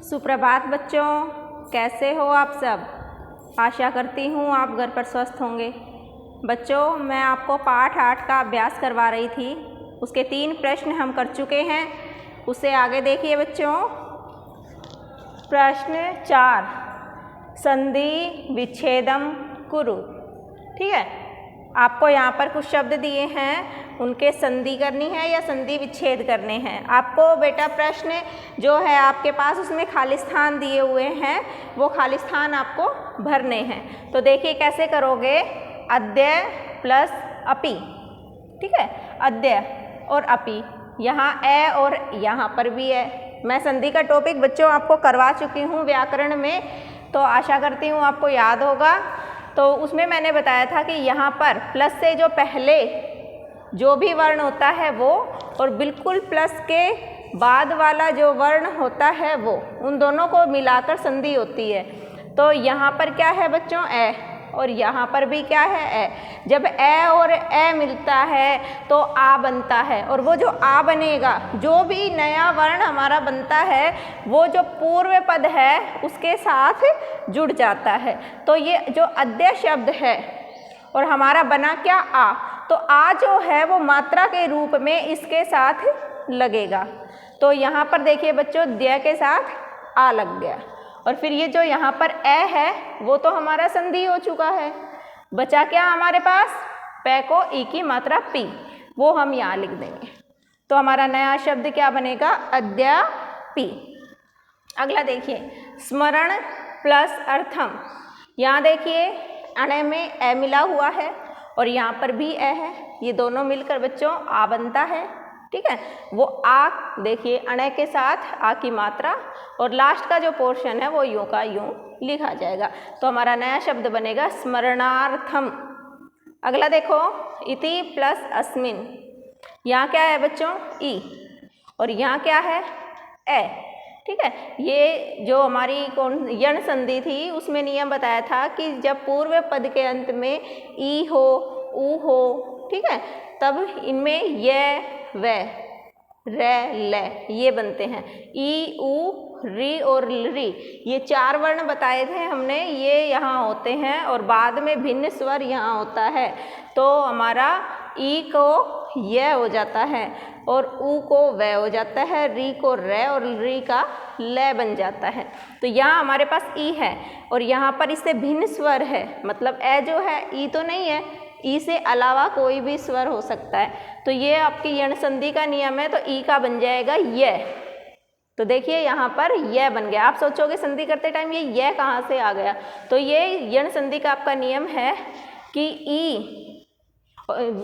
सुप्रभात बच्चों, कैसे हो आप सब। आशा करती हूँ आप घर पर स्वस्थ होंगे। बच्चों, मैं आपको पाठ 8 का अभ्यास करवा रही थी। उसके 3 प्रश्न हम कर चुके हैं। उसे आगे देखिए बच्चों। प्रश्न 4, संधि विच्छेदम कुरु। ठीक है, आपको यहाँ पर कुछ शब्द दिए हैं, उनके संधि करनी है या संधि विच्छेद करने हैं। आपको बेटा प्रश्न जो है आपके पास उसमें खाली स्थान दिए हुए हैं, वो खाली स्थान आपको भरने हैं। तो देखिए कैसे करोगे। अद्य प्लस अपि। ठीक है, अद्य और अपि, यहाँ ए और यहाँ पर भी है। मैं संधि का टॉपिक बच्चों आपको करवा चुकी हूँ व्याकरण में, तो आशा करती हूँ आपको याद होगा। तो उसमें मैंने बताया था कि यहाँ पर प्लस से जो पहले जो भी वर्ण होता है वो, और बिल्कुल प्लस के बाद वाला जो वर्ण होता है वो, उन दोनों को मिलाकर संधि होती है। तो यहाँ पर क्या है बच्चों, ए, और यहाँ पर भी क्या है, ए। जब ए और ए मिलता है तो आ बनता है, और वो जो आ बनेगा, जो भी नया वर्ण हमारा बनता है, वो जो पूर्व पद है उसके साथ जुड़ जाता है। तो ये जो अद्य शब्द है और हमारा बना क्या, आ, तो आ जो है वो मात्रा के रूप में इसके साथ लगेगा। तो यहाँ पर देखिए बच्चों, द्य के साथ आ लग गया, और फिर ये जो यहाँ पर ए है वो तो हमारा संधि हो चुका है। बचा क्या हमारे पास, पै को ई की मात्रा पी, वो हम यहाँ लिख देंगे। तो हमारा नया शब्द क्या बनेगा, अद्यापि। अगला देखिए, स्मरण प्लस अर्थम। यहाँ देखिए अणे में ए मिला हुआ है और यहाँ पर भी ए है, ये दोनों मिलकर बच्चों आ बनता है। ठीक है, वो आ देखिए अणे के साथ आ की मात्रा, और लास्ट का जो पोर्शन है वो यूं का यूं लिखा जाएगा। तो हमारा नया शब्द बनेगा स्मरणार्थम। अगला देखो, इति प्लस अस्मिन। यहाँ क्या है बच्चों, ई, और यहाँ क्या है, ए। ठीक है, ये जो हमारी कौन यण संधि थी उसमें नियम बताया था कि जब पूर्व पद के अंत में ई हो, ऊ हो, ठीक है, तब इनमें य, व, रे, ले ये बनते हैं। ई, ऊ, री और री, ये 4 वर्ण बताए थे हमने, ये यहाँ होते हैं, और बाद में भिन्न स्वर यहाँ होता है। तो हमारा ई को य हो जाता है, और ऊ को व हो जाता है, री को रे और री का ले बन जाता है। तो यहाँ हमारे पास ई है और यहाँ पर इससे भिन्न स्वर है, मतलब ए जो है ई तो नहीं है, ई से अलावा कोई भी स्वर हो सकता है। तो ये आपकी यण संधि का नियम है, तो ई का बन जाएगा य। तो देखिए यहाँ पर य बन गया। आप सोचोगे संधि करते टाइम ये य कहाँ से आ गया, तो ये यण संधि का आपका नियम है कि ई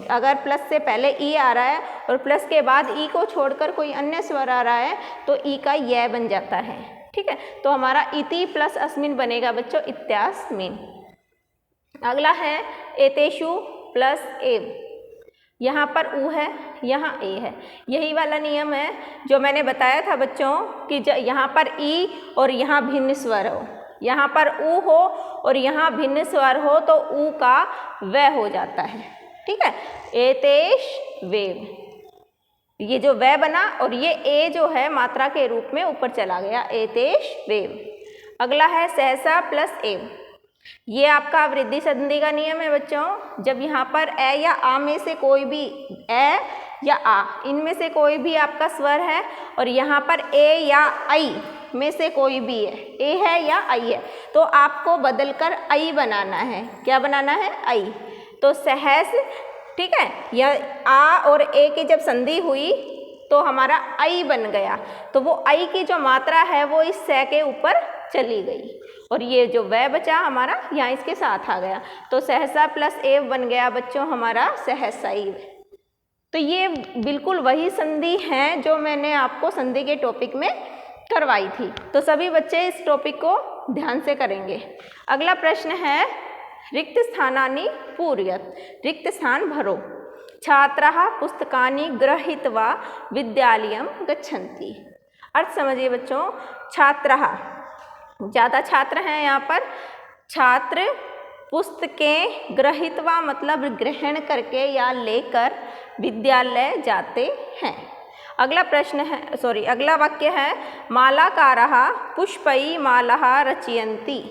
अगर प्लस से पहले ई आ रहा है और प्लस के बाद ई को छोड़कर कोई अन्य स्वर आ रहा है तो ई का य बन जाता है। ठीक है, तो हमारा इति प्लस अस्मिन बनेगा बच्चों इत्यास्मिन। अगला है एतेषु प्लस एव। यहाँ पर ऊ है, यहाँ ए है। यही वाला नियम है जो मैंने बताया था बच्चों कि यहाँ पर ई और यहाँ भिन्न स्वर हो, यहाँ पर ऊ हो और यहाँ भिन्न स्वर हो तो ऊ का व हो जाता है। ठीक है, एतेष वेव, ये जो व बना और ये ए जो है मात्रा के रूप में ऊपर चला गया, एतेष वेव। अगला है सहसा प्लस एव। ये आपका वृद्धि संधि का नियम है बच्चों। जब यहाँ पर ए या आ में से कोई भी, ए या आ इनमें से कोई भी आपका स्वर है और यहाँ पर ए या आई में से कोई भी है, ए है या आई है, तो आपको बदलकर आई बनाना है। क्या बनाना है, आई। तो सहस, ठीक है, यह आ और ए की जब संधि हुई तो हमारा आई बन गया, तो वो आई की जो मात्रा है वो इस स के ऊपर चली गई और ये जो व बचा हमारा यहाँ इसके साथ आ गया। तो सहसा प्लस एव बन गया बच्चों हमारा सहसैव। तो ये बिल्कुल वही संधि है जो मैंने आपको संधि के टॉपिक में करवाई थी। तो सभी बच्चे इस टॉपिक को ध्यान से करेंगे। अगला प्रश्न है रिक्त स्थानानि पूरयत। रिक्त स्थान भरो। छात्राः पुस्तकानि गृहीत्वा विद्यालयं गच्छन्ति। अर्थ समझिए बच्चों, छात्राः ज़्यादा छात्र हैं यहाँ पर। छात्र पुस्तकें गृहीत्वा मतलब ग्रहण करके या लेकर विद्यालय जाते हैं। अगला प्रश्न है, अगला वाक्य है मालाकारः पुष्पैः मालाः रचयन्ति।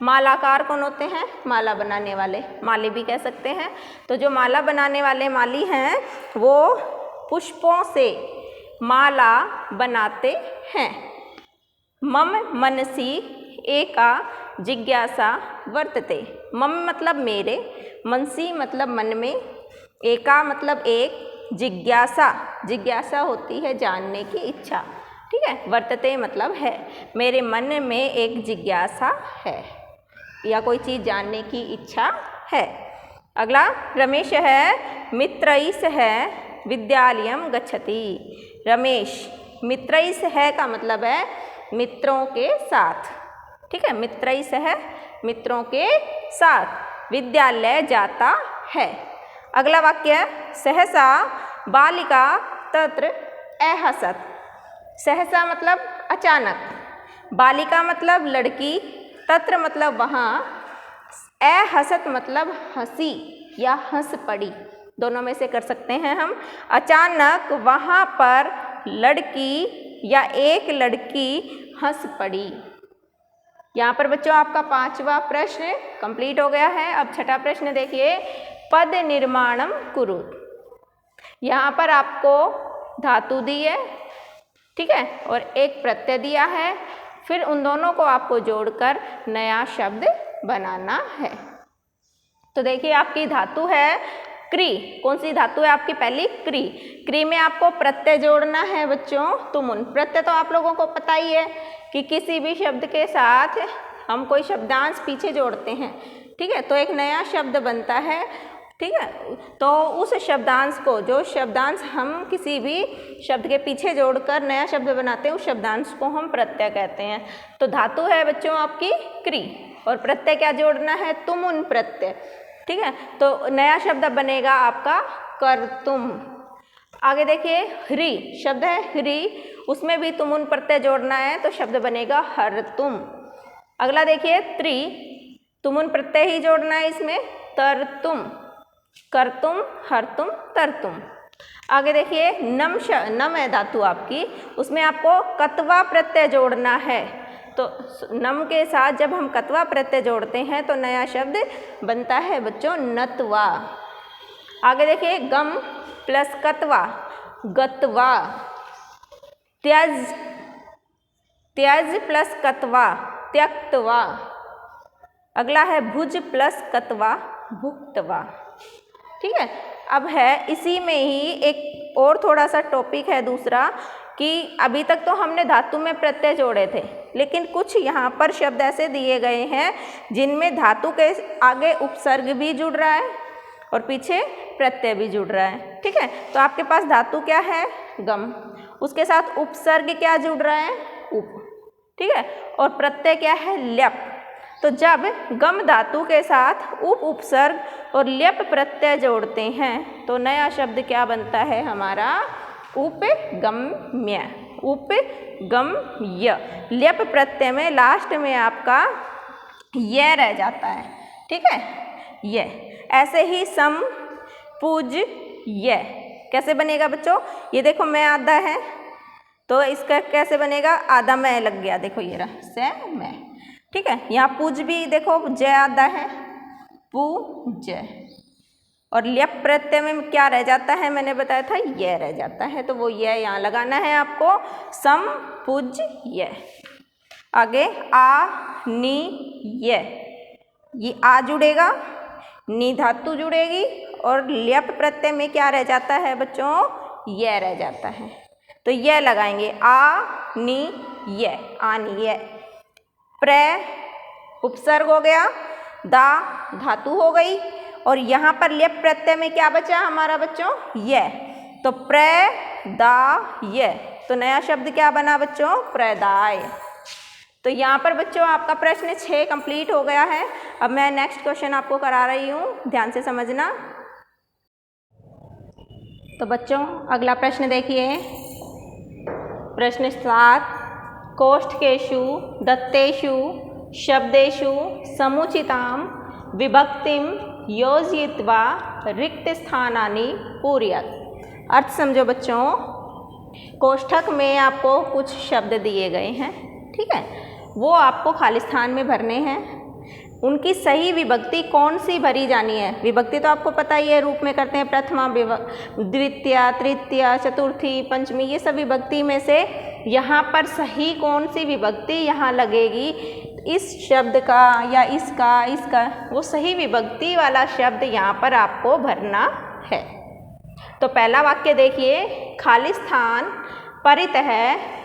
मालाकार कौन होते हैं? माला बनाने वाले, माली भी कह सकते हैं। तो जो माला बनाने वाले माली हैं वो पुष्पों से माला बनाते हैं। मम मनसि एका जिज्ञासा वर्तते। मम मतलब मेरे, मनसि मतलब मन में, एका मतलब एक, जिज्ञासा, जिज्ञासा होती है जानने की इच्छा, ठीक है। वर्तते मतलब है, मेरे मन में एक जिज्ञासा है या कोई चीज़ जानने की इच्छा है। अगला रमेश है मित्रैः सह विद्यालयं गच्छति। रमेश मित्रैः सह का मतलब है मित्रों के साथ, ठीक है। मित्रैः सह मित्रों के साथ विद्यालय जाता है। अगला वाक्य सहसा बालिका तत्र अहसत। सहसा मतलब अचानक, बालिका मतलब लड़की, तत्र मतलब वहाँ, अहसत मतलब हंसी या हंस पड़ी, दोनों में से कर सकते हैं हम। अचानक वहाँ पर लड़की या एक लड़की हंस पड़ी। यहाँ पर बच्चों आपका 5वां प्रश्न कंप्लीट हो गया है। अब 6ठा प्रश्न देखिए, पद निर्माणम कुरु। यहाँ पर आपको धातु दी है, ठीक है, और एक प्रत्यय दिया है, फिर उन दोनों को आपको जोड़कर नया शब्द बनाना है। तो देखिए आपकी धातु है क्री। कौन सी धातु है आपकी? पहली क्री। क्री में आपको प्रत्यय जोड़ना है बच्चों तुमुन। प्रत्यय तो आप लोगों को पता ही है कि किसी भी शब्द के साथ हम कोई शब्दांश पीछे जोड़ते हैं, ठीक है, तो एक नया शब्द बनता है, ठीक है। तो उस शब्दांश को, जो शब्दांश हम किसी भी शब्द के पीछे जोड़कर नया शब्द बनाते हैं, उस शब्दांश को हम प्रत्यय कहते हैं। तो धातु है बच्चों आपकी क्री और प्रत्यय क्या जोड़ना है? तुमुन प्रत्यय, ठीक है। तो नया शब्द बनेगा आपका कर्तुम। आगे देखिए ह्री शब्द है ह्री, उसमें भी तुमुन प्रत्यय जोड़ना है तो शब्द बनेगा हरतुम। अगला देखिए त्रि, तुमुन प्रत्यय ही जोड़ना है इसमें, तरतुम, करतुम, हरतुम, तरतुम। आगे देखिए नम नम है धातु आपकी, उसमें आपको कत्वा प्रत्यय जोड़ना है। तो नम के साथ जब हम कत्वा प्रत्यय जोड़ते हैं तो नया शब्द बनता है बच्चों नत्वा। आगे देखिए गम प्लस कत्वा, गत्वा। त्यज, त्यज प्लस कत्वा, त्यक्तवा। अगला है भुज प्लस कत्वा, भुक्तवा, ठीक है। अब है इसी में ही एक और थोड़ा सा टॉपिक है दूसरा, कि अभी तक तो हमने धातु में प्रत्यय जोड़े थे, लेकिन कुछ यहाँ पर शब्द ऐसे दिए गए हैं जिनमें धातु के आगे उपसर्ग भी जुड़ रहा है और पीछे प्रत्यय भी जुड़ रहा है, ठीक है। तो आपके पास धातु क्या है? गम, उसके साथ उपसर्ग क्या जुड़ रहा है? उप, ठीक है, और प्रत्यय क्या है? ल्यप। तो जब गम धातु के साथ उप उपसर्ग और ल्यप प्रत्यय जोड़ते हैं तो नया शब्द क्या बनता है हमारा? उपगम्य, उपगम्य। ल्यप प्रत्यय में लास्ट में आपका य रह जाता है, ठीक है, य। ऐसे ही सम पूज य कैसे बनेगा बच्चों? ये देखो मैं आधा है तो इसका कैसे बनेगा? आधा मैं लग गया, देखो ये रहा से मैं, ठीक है। यहाँ पूज भी देखो जय आधा है, पूज। और ल्यप प्रत्यय में क्या रह जाता है? मैंने बताया था ये रह जाता है, तो वो ये यहाँ लगाना है आपको, सम पूज ये। आगे आ नी ये आ जुड़ेगा, नी धातु जुड़ेगी और ल्यप प्रत्यय में क्या रह जाता है बच्चों? ये रह जाता है, तो ये लगाएंगे आ नी ये, आनी ये। प्र उपसर्ग हो गया, दा धातु हो गई और यहाँ पर ल्यप प्रत्यय में क्या बचा हमारा बच्चों? ये। तो प्र दा ये, तो नया शब्द क्या बना बच्चों? प्रदाय। तो यहाँ पर बच्चों आपका प्रश्न 6 कंप्लीट हो गया है। अब मैं नेक्स्ट क्वेश्चन आपको करा रही हूँ, ध्यान से समझना। तो बच्चों अगला प्रश्न देखिए, प्रश्न 7, कोष्ठकेषु दत्तेषु शब्देषु समुचितां विभक्तिं योजयित्वा रिक्तस्थानानि पूरयत्। अर्थ समझो बच्चों, कोष्ठक में आपको कुछ शब्द दिए गए हैं, ठीक है, वो आपको खाली स्थान में भरने हैं। उनकी सही विभक्ति कौन सी भरी जानी है? विभक्ति तो आपको पता ही है, रूप में करते हैं, प्रथमा, द्वितीया, तृतीया, चतुर्थी, पंचमी, ये सब विभक्ति में से यहाँ पर सही कौन सी विभक्ति यहाँ लगेगी, इस शब्द का या इसका, वो सही विभक्ति वाला शब्द यहाँ पर आपको भरना है। तो पहला वाक्य देखिए, खाली स्थान परितः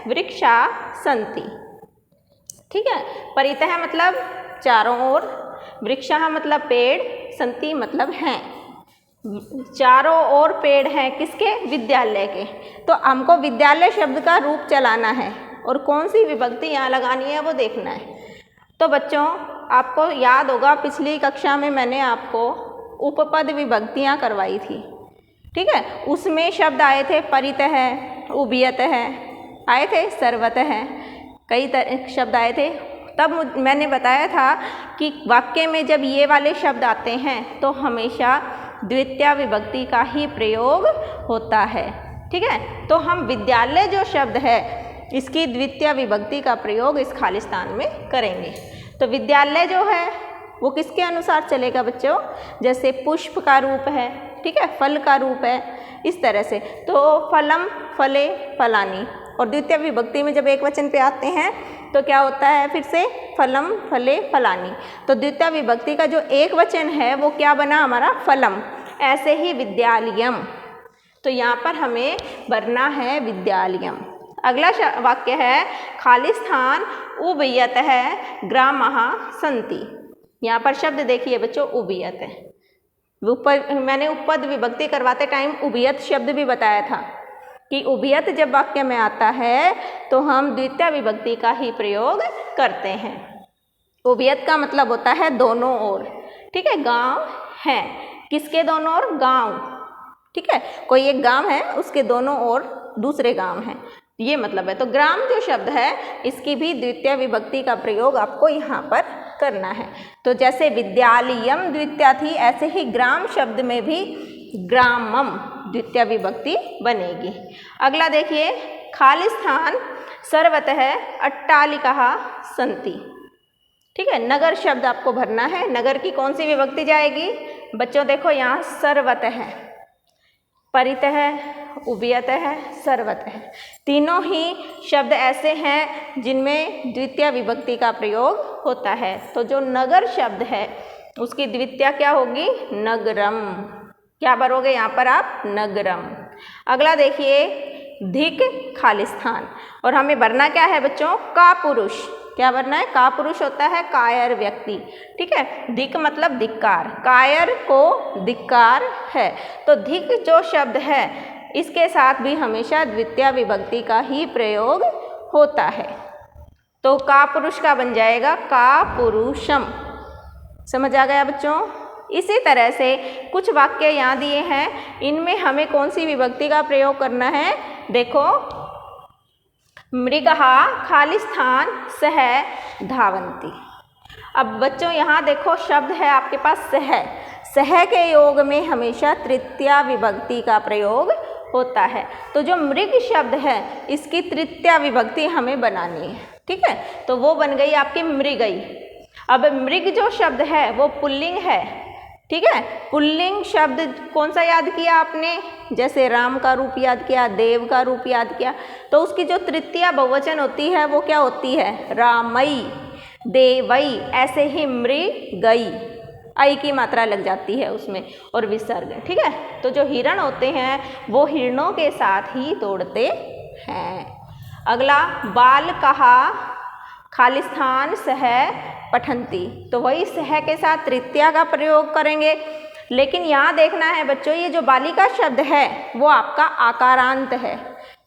वृक्षा सन्ति, ठीक है, परितः मतलब चारों ओर, वृक्षः मतलब पेड़, सन्ति मतलब हैं, चारों ओर पेड़ हैं, किसके? विद्यालय के। तो हमको विद्यालय शब्द का रूप चलाना है और कौन सी विभक्ति यहाँ लगानी है वो देखना है। तो बच्चों आपको याद होगा पिछली कक्षा में मैंने आपको उपपद विभक्तियाँ करवाई थी, ठीक है, उसमें शब्द आए थे परितः, उभयतः आए थे, सर्वतः, कई शब्द आए थे। तब मैंने बताया था कि वाक्य में जब ये वाले शब्द आते हैं तो हमेशा द्वितीया विभक्ति का ही प्रयोग होता है, ठीक है। तो हम विद्यालय जो शब्द है इसकी द्वितीया विभक्ति का प्रयोग इस खाली स्थान में करेंगे। तो विद्यालय जो है वो किसके अनुसार चलेगा बच्चों? जैसे पुष्प का रूप है, ठीक है, फल का रूप है, इस तरह से। तो फलम, फले, फलानी, और द्वितीय विभक्ति में जब एक वचन पे आते हैं तो क्या होता है? फिर से फलम, फले, फलानी। तो द्वितीय विभक्ति का जो एक वचन है वो क्या बना हमारा? फलम। ऐसे ही विद्यालयम, तो यहाँ पर हमें भरना है विद्यालयम। अगला वाक्य है खाली स्थान उभयतः ग्रामः सन्ति। यहाँ पर शब्द देखिए बच्चों, उभयत है। मैंने उपपद विभक्ति करवाते टाइम उभयत शब्द भी बताया था कि उभयत जब वाक्य में आता है तो हम द्वितीय विभक्ति का ही प्रयोग करते हैं। उभयत का मतलब होता है दोनों ओर, ठीक है। गांव है, किसके दोनों ओर? गांव, ठीक है, कोई एक गांव है उसके दोनों ओर दूसरे गांव हैं, ये मतलब है। तो ग्राम जो शब्द है इसकी भी द्वितीय विभक्ति का प्रयोग आपको यहाँ पर करना है। तो जैसे विद्यालयम द्वितीया थी, ऐसे ही ग्राम शब्द में भी ग्रामम द्वितीय विभक्ति बनेगी। अगला देखिए, खाली स्थान सर्वतः अट्टालिकाः सन्ति, ठीक है। नगर शब्द आपको भरना है। नगर की कौन सी विभक्ति जाएगी बच्चों? देखो यहाँ सर्वतः, परितः, उभयतः, सर्वतः, तीनों ही शब्द ऐसे हैं जिनमें द्वितीय विभक्ति का प्रयोग होता है। तो जो नगर शब्द है उसकी द्वितीय क्या होगी? नगरम। क्या भरोगे यहाँ पर आप? नगरम। अगला देखिए, धिक खाली स्थान, और हमें भरना क्या है बच्चों? का पुरुष। क्या भरना है? का पुरुष होता है कायर व्यक्ति, ठीक है। धिक मतलब धिक्कार, कायर को धिक्कार है। तो धिक जो शब्द है इसके साथ भी हमेशा द्वितीय विभक्ति का ही प्रयोग होता है। तो का पुरुष का बन जाएगा का पुरुषम। समझ आ गया बच्चों? इसी तरह से कुछ वाक्य यहाँ दिए हैं, इनमें हमें कौन सी विभक्ति का प्रयोग करना है? देखो, मृगः खाली स्थान सह धावन्ति। अब बच्चों यहाँ देखो शब्द है आपके पास सह, सह के योग में हमेशा तृतीया विभक्ति का प्रयोग होता है। तो जो मृग शब्द है इसकी तृतीया विभक्ति हमें बनानी है, ठीक है। तो वो बन गई आपकी मृगई। अब मृग जो शब्द है वो पुल्लिंग है, ठीक है। पुल्लिंग शब्द कौन सा याद किया आपने? जैसे राम का रूप याद किया, देव का रूप याद किया, तो उसकी जो तृतीया बहुवचन होती है वो क्या होती है? रामई, देवई। ऐसे ही मृगई, आई की मात्रा लग जाती है उसमें और विसर्ग, ठीक है। तो जो हिरण होते हैं वो हिरणों के साथ ही दौड़ते हैं। अगला, बालकः खाली स्थान सह पठन्ति, तो वही सह के साथ तृतीया का प्रयोग करेंगे। लेकिन यहाँ देखना है बच्चों, ये जो बालिका शब्द है वो आपका आकारांत है।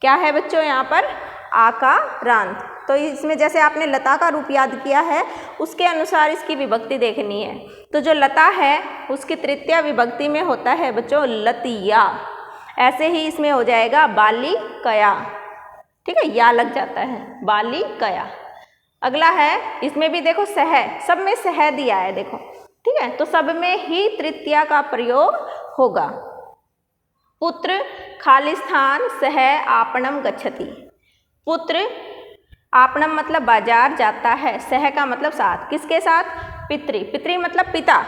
क्या है बच्चों यहाँ पर? आकारांत। तो इसमें जैसे आपने लता का रूप याद किया है उसके अनुसार इसकी विभक्ति देखनी है। तो जो लता है उसकी तृतीया विभक्ति में होता है बच्चों लतिया। ऐसे ही इसमें हो जाएगा बालिकया, ठीक है, या लग जाता है, बालिकया। अगला है, इसमें भी देखो सह, सब में सह दिया है देखो, ठीक है। तो सब में ही तृतीया का प्रयोग होगा। पुत्र खालिस्थान सह आपणम गच्छति। पुत्र आपणम मतलब बाजार जाता है, सह का मतलब साथ, किसके साथ? पितृ। पितृ मतलब पिता,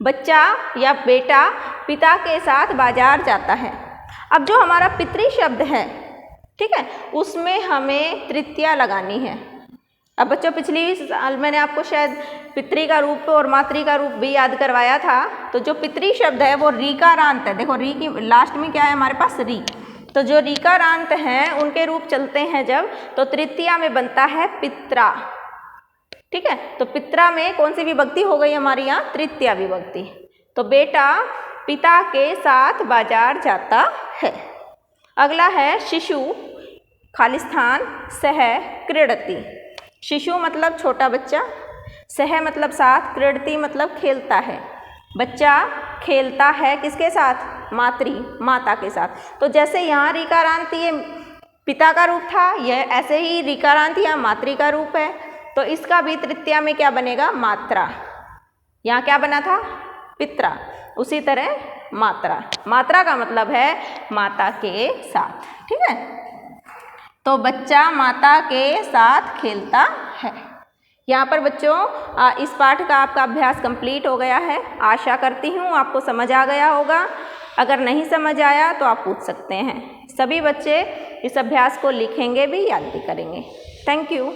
बच्चा या बेटा पिता के साथ बाजार जाता है। अब जो हमारा पितृ शब्द है, ठीक है, उसमें हमें तृतीया लगानी है। अब बच्चों पिछली साल मैंने आपको शायद पितृ का रूप और मातृ का रूप भी याद करवाया था। तो जो पितृ शब्द है वो रीकारांत है। देखो री की लास्ट में क्या है हमारे पास? री। तो जो रीकारांत हैं उनके रूप चलते हैं जब, तो तृतीया में बनता है पित्रा। ठीक है, तो पित्रा में कौन सी विभक्ति हो गई हमारी यहाँ? तृतीया विभक्ति। तो बेटा पिता के साथ बाजार जाता है। अगला है शिशु खालिस्थान सह क्रीडति। शिशु मतलब छोटा बच्चा, सह मतलब साथ, क्रीडति मतलब खेलता है। बच्चा खेलता है किसके साथ? माता के साथ। तो जैसे यहाँ रीकारांत ये पिता का रूप था, यह ऐसे ही रीकारांत यहाँ मातृ का रूप है। तो इसका भी तृतीया में क्या बनेगा? मात्रा। यहाँ क्या बना था? पित्रा। उसी तरह मात्रा। मात्रा का मतलब है माता के साथ। ठीक है, तो बच्चा माता के साथ खेलता है। यहाँ पर बच्चों इस पाठ का आपका अभ्यास कंप्लीट हो गया है। आशा करती हूँ आपको समझ आ गया होगा। अगर नहीं समझ आया तो आप पूछ सकते हैं। सभी बच्चे इस अभ्यास को लिखेंगे भी, याद भी करेंगे। Thank you.